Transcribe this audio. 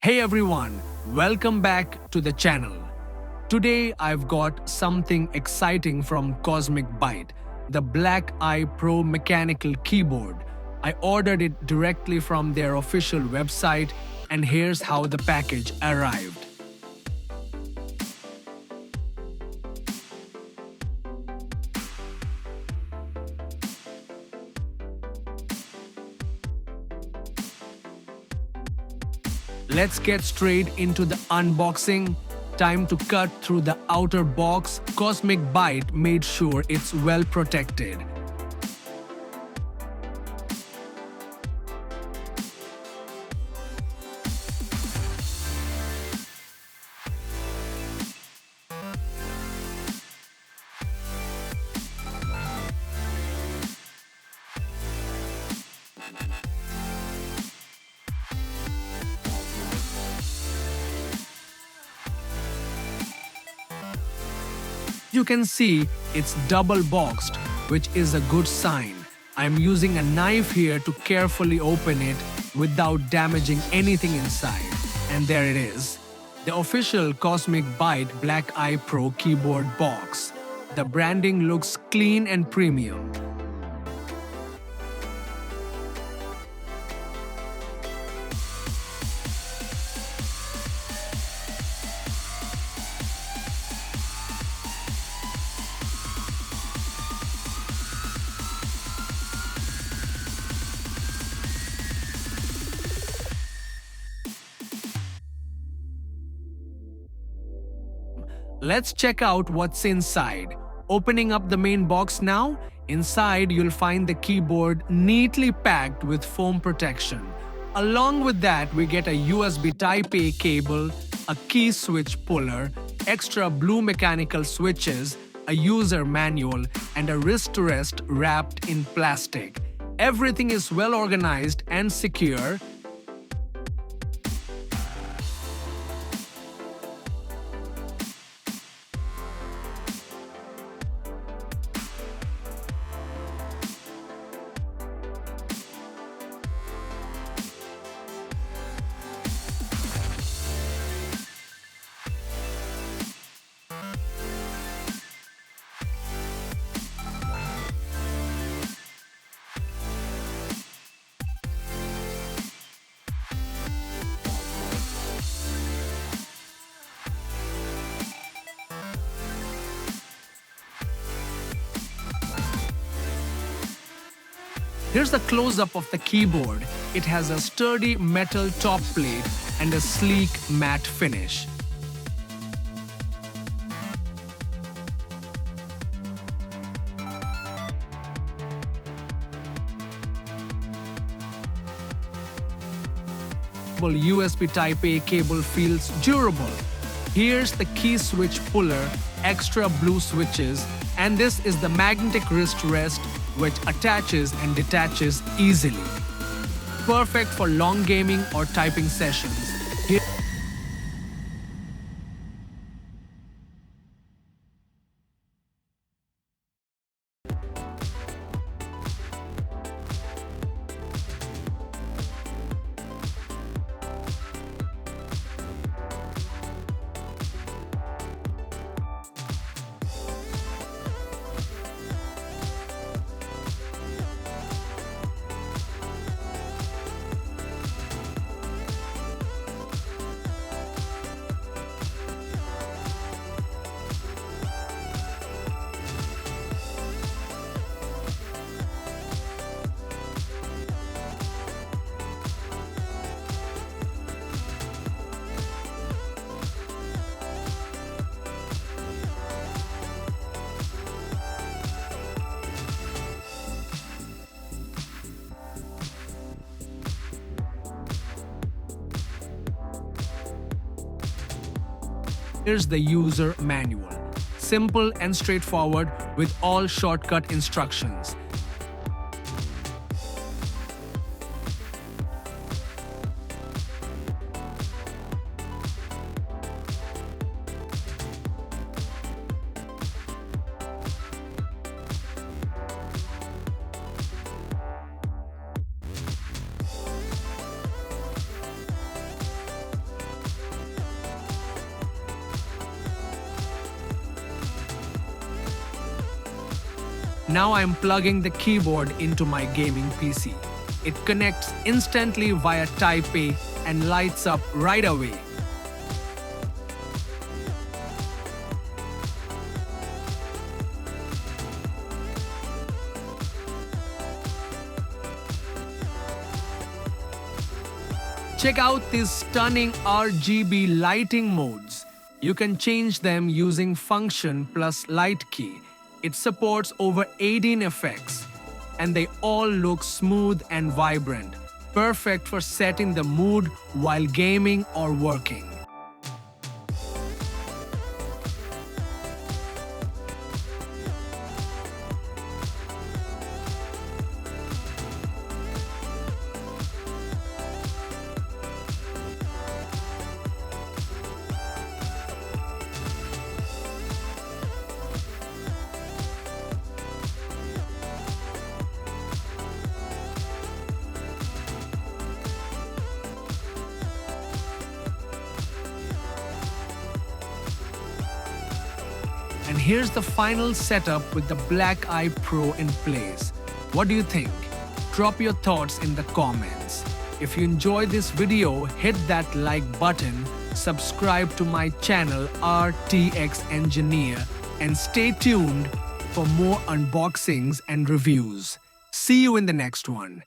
Hey everyone, welcome back to the channel. Today I've got something exciting from Cosmic Byte, the Black Eye Pro mechanical keyboard. I ordered it directly from their official website, and here's how the package arrived. Let's get straight into the unboxing. Time to cut through the outer box. Cosmic Byte made sure it's well protected. You can see it's double boxed, which is a good sign. I'm using a knife here to carefully open it without damaging anything inside. And there it is, the official Cosmic Byte Black Eye Pro keyboard box. The branding looks clean and premium. Let's check out what's inside. Opening up the main box now, inside you'll find the keyboard neatly packed with foam protection. Along with that, we get a USB Type-A cable, a key switch puller, extra blue mechanical switches, a user manual, and a wrist-to-rest wrapped in plastic. Everything is well organized and secure. Here's the close-up of the keyboard. It has a sturdy metal top plate and a sleek matte finish. USB Type-A cable feels durable. Here's the key switch puller, extra blue switches, and this is the magnetic wrist rest which attaches and detaches easily. Perfect for long gaming or typing sessions. Here's the user manual. Simple and straightforward with all shortcut instructions. Now I'm plugging the keyboard into my gaming PC. It connects instantly via Type-A and lights up right away. Check out these stunning RGB lighting modes. You can change them using Function plus Light key. It supports over 18 effects, and they all look smooth and vibrant, perfect for setting the mood while gaming or working. And here's the final setup with the Black-Eye Pro in place. What do you think? Drop your thoughts in the comments. If you enjoyed this video, hit that like button, subscribe to my channel RTX Engineer, and stay tuned for more unboxings and reviews. See you in the next one.